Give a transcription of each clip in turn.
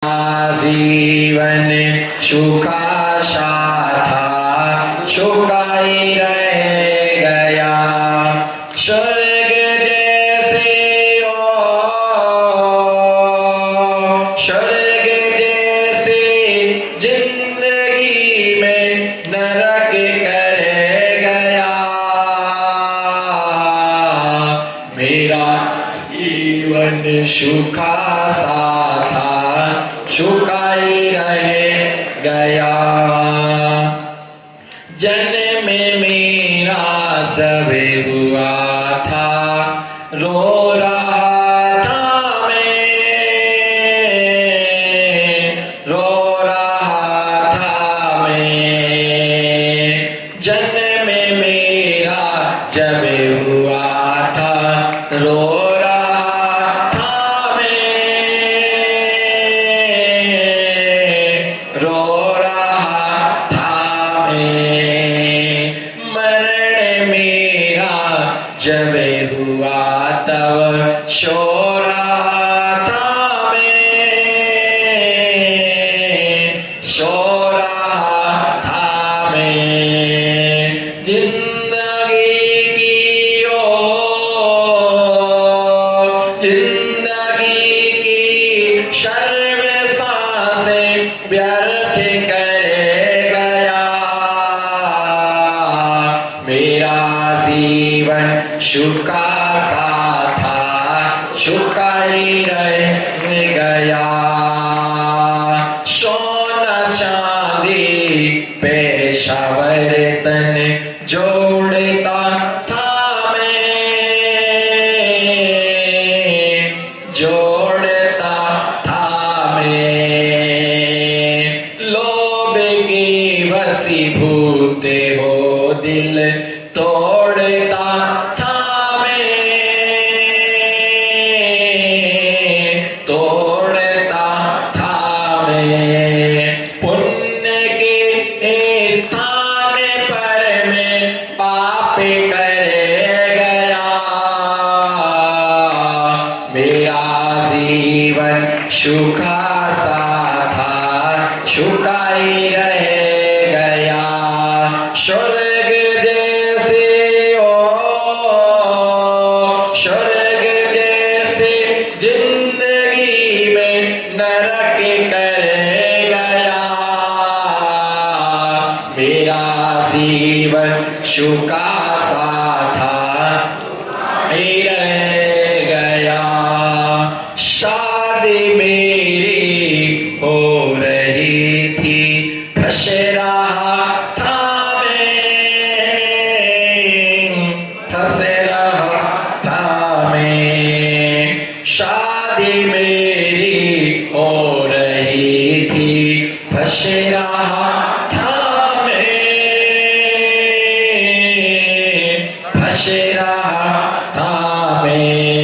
जीवन सुखासा था, सुखाई रह गया। स्वर्ग जैसे स्वर्ग जैसे जिंदगी में नरक कर गया। मेरा जीवन सुखासा था, सुखाई रह गया। जन्म मेरा जब हुआ था, रो रहा था मैं, रो रहा था मैं। जन्म मेरा जब हुआ था, रो जब हुआ तब सो रहा था मैं, सो रहा था मैं। जिंदगी की जिंदगी की शर्म सांसें व्यर्थ कर गया। मेरा जीवन सुखासा था, सुखाई रह गया। सोना चांदी पेशावर तन जोड़ता था मैं, जोड़ता था मैं। लोभ की वशीभूत हो दिल तोड़ता था मैं, तोड़ता था मैं। पुण्य के स्थान पर मैं पाप कर गया। मेरा जीवन सुखासा था, सुखाई रह गया। स्वर्ग जैसे स्वर्ग जैसे जिंदगी में नरक कर गया। मेरा जीवन सुखासा था, रह गया। शादी मेरी हो रही थी, फंस रहा था मैं, फंस रहा था मैं। शादी मेरी हो रही थी, फंस रहा था मैं, फंस रहा था मैं।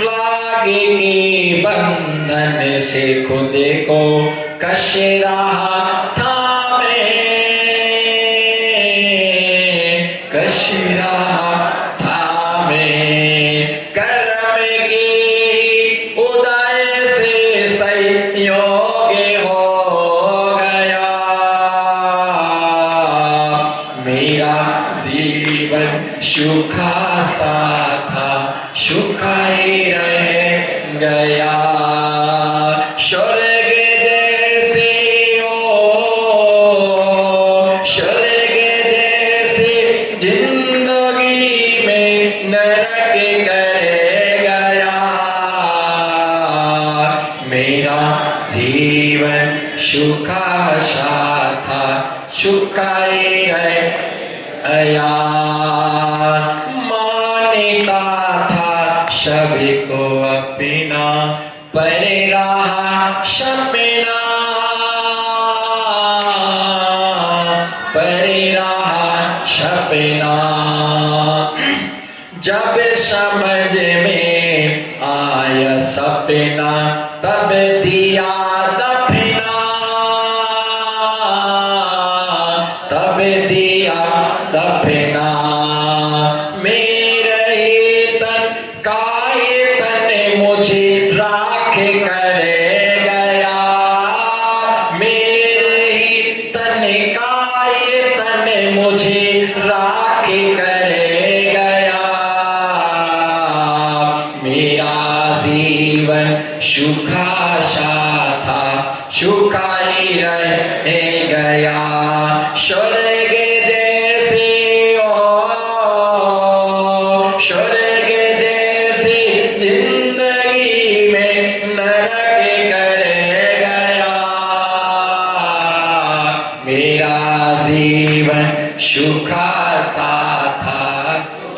राग के बंधन से खुद को कस रहा था मैं, कस रहा था मैं। कर्म के उदय से संयोग हो गया। मेरा जीवन सुखासा था, सुखाई रह गया। स्वर्ग जैसे स्वर्ग जैसे जिंदगी में नरक कर गया। मेरा जीवन सुखासा था, सुखाई रह गया। मानता था सभी को अपना, पर रहा सपना, पर रहा सपना। जब समझ में आया सपना, तब दिया दफना, तब दिया दफना। मेरे ही तन का ही तन मुझे राख करे सुखाशा था सुखाई रह गया स्वर्ग जैसे स्वर्ग जैसे जिंदगी में नरक कर गया मेरा जीवन सुखासा था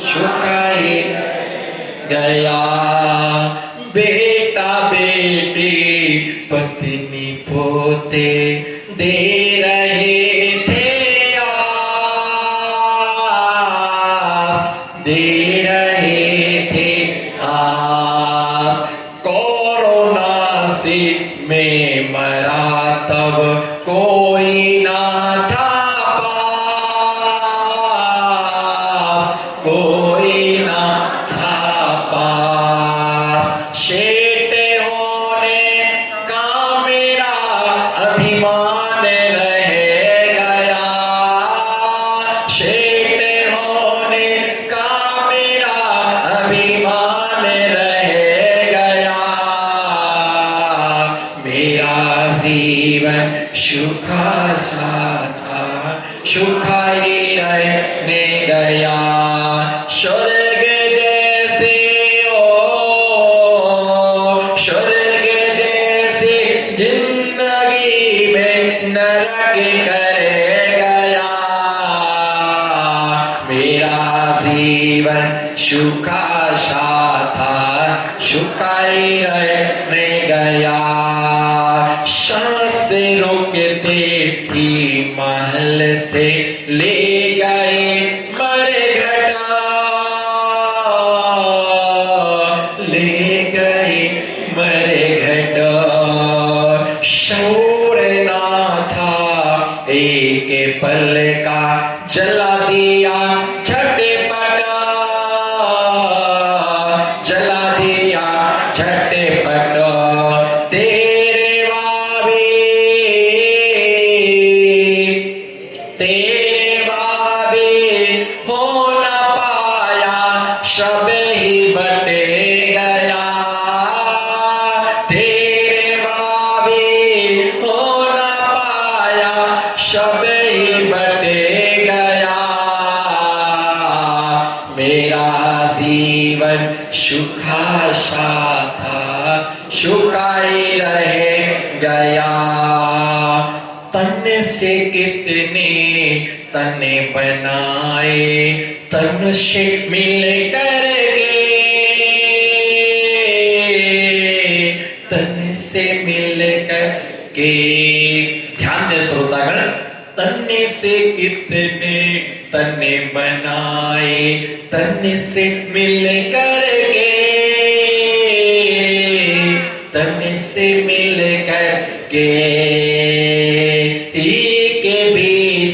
सुखाई गया बेटा बेटी पत्नी पोते दे रहे थे आस दे रहे थे आस कोरोना से मैं मरा तब कोई ना था पास कोई ना था पास शेठ होने का मेरा अभिमान रह गया शेठ होने का मेरा अभिमान रह गया मेरा जीवन सुखासा था सुखाई रहने गया स्वर्ग जैसे स्वर्ग जैसे जिंदगी में नरक कर गया मेरा जीवन सुखासा था सुखाई रहने गया सांस रोकते ही महल से ले गए मरघटा ले गए मरघटा शौर ना था एक पल का जला दिया झटपट जला दिया झटपट तेरे बाबे हो न पाया सब ही बटे गया तेरे बाबे हो न पाया सब ही बटे गया मेरा जीवन सुखाशा था सुखाई रह गया तन से कितने तने बनाए तन से मिल कर तन से मिल कर के ध्यान दे श्रोतागण तन से कितने तने बनाए तन से मिल कर तन से मिल कर के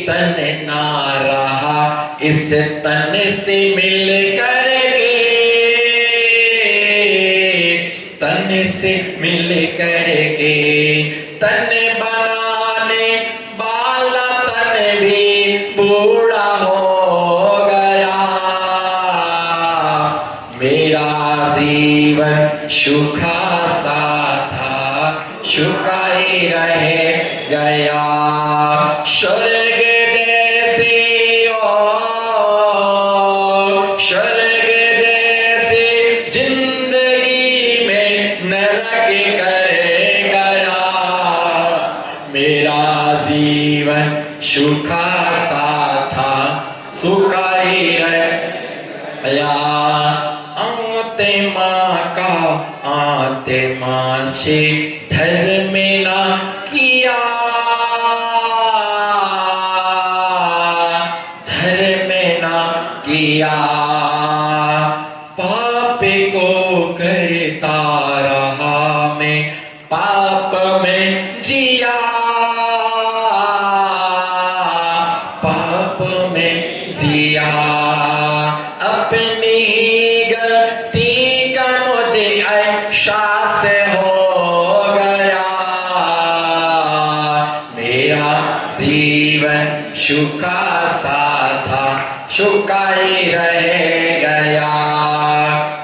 तन ना रहा इस तन से मिल कर तन से मिल कर तन बनाने वाला तन भी बूढ़ा हो गया मेरा जीवन सुखासा था सुखाई रह गया स्वर्ग जैसे स्वर्ग जैसे जिंदगी में नरक कर गया मेरा जीवन सुखासा था सुखाई रह गया आते माँ का आते माँ से धर्म ना किया धर्म ना किया पाप को करता रहा मैं पाप में जिया पाप में जिया अपनी गलती का मुझे एहसास हो गया मेरा जीवन सुखासा था सुखाई रह गया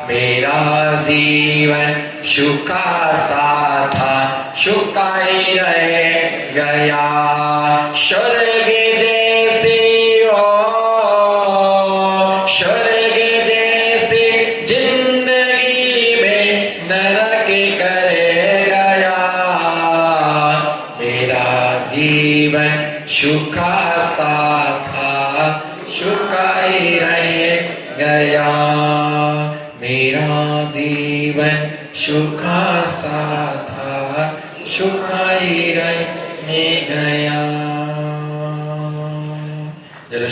मेरा जीवन सुखा सा था सुखा ही रह गया स्वर्ग जैसी हो स्वर्ग जैसी जिंदगी में नरक कर गया मेरा जीवन सुखा सा था सुखा ही रह गया मेरा जीवन सुखा सा था सुखा ही रह गया। जरा